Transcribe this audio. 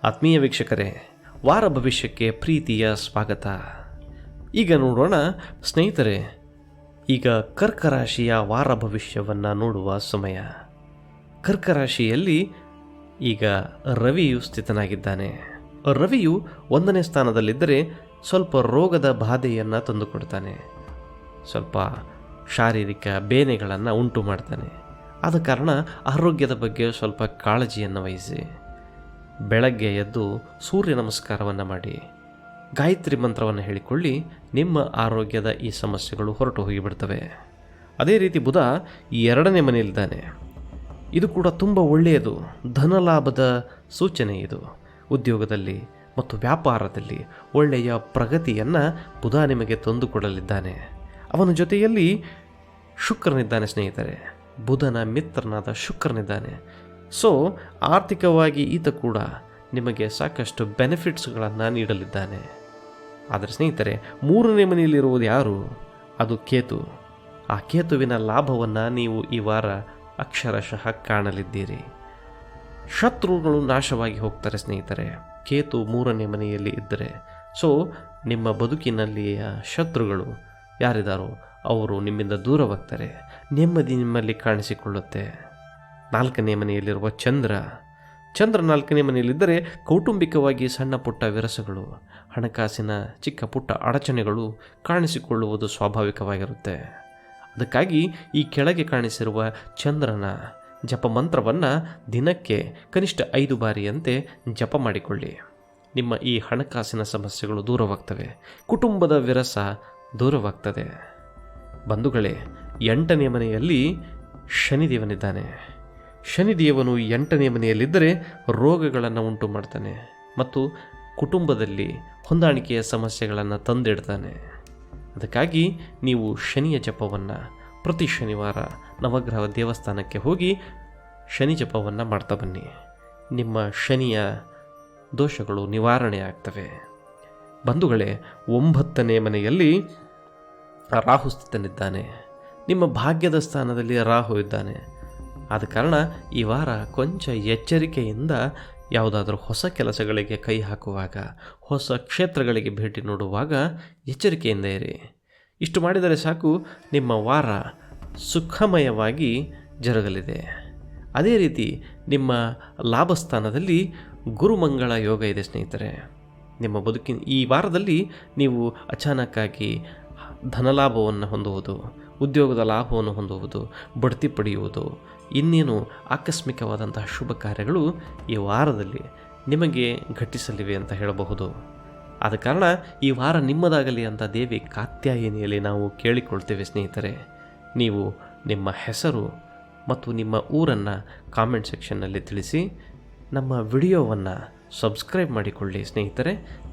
ಆತ್ಮೀಯ ವೀಕ್ಷಕರೇ, ವಾರ ಭವಿಷ್ಯಕ್ಕೆ ಪ್ರೀತಿಯ ಸ್ವಾಗತ. ಈಗ ನೋಡೋಣ ಸ್ನೇಹಿತರೆ, ಈಗ ಕರ್ಕ ರಾಶಿಯ ವಾರ ಭವಿಷ್ಯವನ್ನು ನೋಡುವ ಸಮಯ. ಕರ್ಕ ರಾಶಿಯಲ್ಲಿ ಈಗ ರವಿಯು ಸ್ಥಿತನಾಗಿದ್ದಾನೆ. ರವಿಯು 1ನೇ ಸ್ಥಾನದಲ್ಲಿದ್ದರೆ ಸ್ವಲ್ಪ ರೋಗದ ಬಾಧೆಯನ್ನು ತಂದುಕೊಡ್ತಾನೆ, ಸ್ವಲ್ಪ ಶಾರೀರಿಕ ಬೇನೆಗಳನ್ನು ಉಂಟು ಮಾಡ್ತಾನೆ. ಆದ ಕಾರಣ ಆರೋಗ್ಯದ ಬಗ್ಗೆ ಸ್ವಲ್ಪ ಕಾಳಜಿಯನ್ನು ವಹಿಸಿ. ಬೆಳಗ್ಗೆ ಎದ್ದು ಸೂರ್ಯ ನಮಸ್ಕಾರವನ್ನು ಮಾಡಿ, ಗಾಯತ್ರಿ ಮಂತ್ರವನ್ನು ಹೇಳಿಕೊಳ್ಳಿ. ನಿಮ್ಮ ಆರೋಗ್ಯದ ಈ ಸಮಸ್ಯೆಗಳು ಹೊರಟು ಹೋಗಿಬಿಡ್ತವೆ. ಅದೇ ರೀತಿ ಬುಧ 2ನೇ ಮನೆಯಲ್ಲಿದ್ದಾನೆ. ಇದು ಕೂಡ ತುಂಬ ಒಳ್ಳೆಯದು, ಧನಲಾಭದ ಸೂಚನೆ ಇದು. ಉದ್ಯೋಗದಲ್ಲಿ ಮತ್ತು ವ್ಯಾಪಾರದಲ್ಲಿ ಒಳ್ಳೆಯ ಪ್ರಗತಿಯನ್ನು ಬುಧ ನಿಮಗೆ ತಂದುಕೊಡಲಿದ್ದಾನೆ. ಅವನ ಜೊತೆಯಲ್ಲಿ ಶುಕ್ರನಿದ್ದಾನೆ ಸ್ನೇಹಿತರೆ, ಬುಧನ ಮಿತ್ರನಾದ ಶುಕ್ರನಿದ್ದಾನೆ. ಸೊ ಆರ್ಥಿಕವಾಗಿ ಈತ ಕೂಡ ನಿಮಗೆ ಸಾಕಷ್ಟು ಬೆನಿಫಿಟ್ಸ್ಗಳನ್ನು ನೀಡಲಿದ್ದಾನೆ. ಆದರೆ ಸ್ನೇಹಿತರೆ, 3ನೇ ಮನೆಯಲ್ಲಿರುವುದು ಯಾರು? ಅದು ಕೇತು. ಆ ಕೇತುವಿನ ಲಾಭವನ್ನು ನೀವು ಈ ವಾರ ಅಕ್ಷರಶಃ ಕಾಣಲಿದ್ದೀರಿ. ಶತ್ರುಗಳು ನಾಶವಾಗಿ ಹೋಗ್ತಾರೆ ಸ್ನೇಹಿತರೆ, ಕೇತು 3ನೇ ಮನೆಯಲ್ಲಿ ಇದ್ದರೆ. ಸೊ ನಿಮ್ಮ ಬದುಕಿನಲ್ಲಿಯ ಶತ್ರುಗಳು ಯಾರಿದ್ದಾರೋ ಅವರು ನಿಮ್ಮಿಂದ ದೂರವಾಗ್ತಾರೆ, ನೆಮ್ಮದಿ ನಿಮ್ಮಲ್ಲಿ ಕಾಣಿಸಿಕೊಳ್ಳುತ್ತೆ. 4ನೇ ಮನೆಯಲ್ಲಿರುವ ಚಂದ್ರ 4ನೇ ಮನೆಯಲ್ಲಿದ್ದರೆ ಕೌಟುಂಬಿಕವಾಗಿ ಸಣ್ಣ ಪುಟ್ಟ ವಿರಸಗಳು, ಹಣಕಾಸಿನ ಚಿಕ್ಕ ಪುಟ್ಟ ಅಡಚಣೆಗಳು ಕಾಣಿಸಿಕೊಳ್ಳುವುದು ಸ್ವಾಭಾವಿಕವಾಗಿರುತ್ತೆ. ಅದಕ್ಕಾಗಿ ಈ ಕೆಳಗೆ ಕಾಣಿಸಿರುವ ಚಂದ್ರನ ಜಪಮಂತ್ರವನ್ನು ದಿನಕ್ಕೆ ಕನಿಷ್ಠ 5 ಬಾರಿಯಂತೆ ಜಪ ಮಾಡಿಕೊಳ್ಳಿ. ನಿಮ್ಮ ಈ ಹಣಕಾಸಿನ ಸಮಸ್ಯೆಗಳು ದೂರವಾಗ್ತವೆ, ಕುಟುಂಬದ ವಿರಸ ದೂರವಾಗ್ತದೆ. ಬಂಧುಗಳೇ, 8ನೇ ಮನೆಯಲ್ಲಿ ಶನಿದೇವನಿದ್ದಾನೆ. ಶನಿದೇವನು 8ನೇ ಮನೆಯಲ್ಲಿದ್ದರೆ ರೋಗಗಳನ್ನು ಉಂಟು ಮಾಡ್ತಾನೆ ಮತ್ತು ಕುಟುಂಬದಲ್ಲಿ ಹೊಂದಾಣಿಕೆಯ ಸಮಸ್ಯೆಗಳನ್ನು ತಂದಿಡ್ತಾನೆ. ಅದಕ್ಕಾಗಿ ನೀವು ಶನಿಯ ಜಪವನ್ನು ಪ್ರತಿ ಶನಿವಾರ ನವಗ್ರಹ ದೇವಸ್ಥಾನಕ್ಕೆ ಹೋಗಿ ಶನಿ ಜಪವನ್ನು ಮಾಡ್ತಾ ಬನ್ನಿ. ನಿಮ್ಮ ಶನಿಯ ದೋಷಗಳು ನಿವಾರಣೆ ಆಗ್ತವೆ. ಬಂಧುಗಳೇ, 9ನೇ ಮನೆಯಲ್ಲಿ ರಾಹು ಸ್ಥಿತನಿದ್ದಾನೆ. ನಿಮ್ಮ ಭಾಗ್ಯದ ಸ್ಥಾನದಲ್ಲಿ ರಾಹು ಇದ್ದಾನೆ. ಆದ ಕಾರಣ ಈ ವಾರ ಕೊಂಚ ಎಚ್ಚರಿಕೆಯಿಂದ ಯಾವುದಾದ್ರೂ ಹೊಸ ಕೆಲಸಗಳಿಗೆ ಕೈ ಹಾಕುವಾಗ, ಹೊಸ ಕ್ಷೇತ್ರಗಳಿಗೆ ಭೇಟಿ ನೀಡುವಾಗ ಎಚ್ಚರಿಕೆಯಿಂದ ಇರಿ. ಇಷ್ಟು ಮಾಡಿದರೆ ಸಾಕು, ನಿಮ್ಮ ವಾರ ಸುಖಮಯವಾಗಿ ಜರುಗಲಿದೆ. ಅದೇ ರೀತಿ ನಿಮ್ಮ ಲಾಭಸ್ಥಾನದಲ್ಲಿ ಗುರುಮಂಗಳ ಯೋಗ ಇದೆ ಸ್ನೇಹಿತರೆ. ನಿಮ್ಮ ಬದುಕಿನ ಈ ವಾರದಲ್ಲಿ ನೀವು ಅಚಾನಕ್ಕಾಗಿ ಧನಲಾಭವನ್ನು ಹೊಂದುವುದು, ಉದ್ಯೋಗದ ಲಾಭವನ್ನು ಹೊಂದುವುದು, ಬಡ್ತಿ ಪಡೆಯುವುದು, ಇನ್ನೇನು ಆಕಸ್ಮಿಕವಾದಂತಹ ಶುಭ ಕಾರ್ಯಗಳು ಈ ವಾರದಲ್ಲಿ ನಿಮಗೆ ಘಟಿಸಲಿವೆ ಅಂತ ಹೇಳಬಹುದು. ಆದ ಕಾರಣ ಈ ವಾರ ನಿಮ್ಮದಾಗಲಿ ಅಂತ ದೇವಿ ಕಾತ್ಯಾಯಿನಿಯಲ್ಲಿ ನಾವು ಕೇಳಿಕೊಳ್ತೇವೆ ಸ್ನೇಹಿತರೆ. ನೀವು ನಿಮ್ಮ ಹೆಸರು ಮತ್ತು ನಿಮ್ಮ ಊರನ್ನು ಕಾಮೆಂಟ್ ಸೆಕ್ಷನ್ನಲ್ಲಿ ತಿಳಿಸಿ. ನಮ್ಮ ವಿಡಿಯೋವನ್ನು ಸಬ್ಸ್ಕ್ರೈಬ್ ಮಾಡಿಕೊಳ್ಳಿ ಸ್ನೇಹಿತರೆ.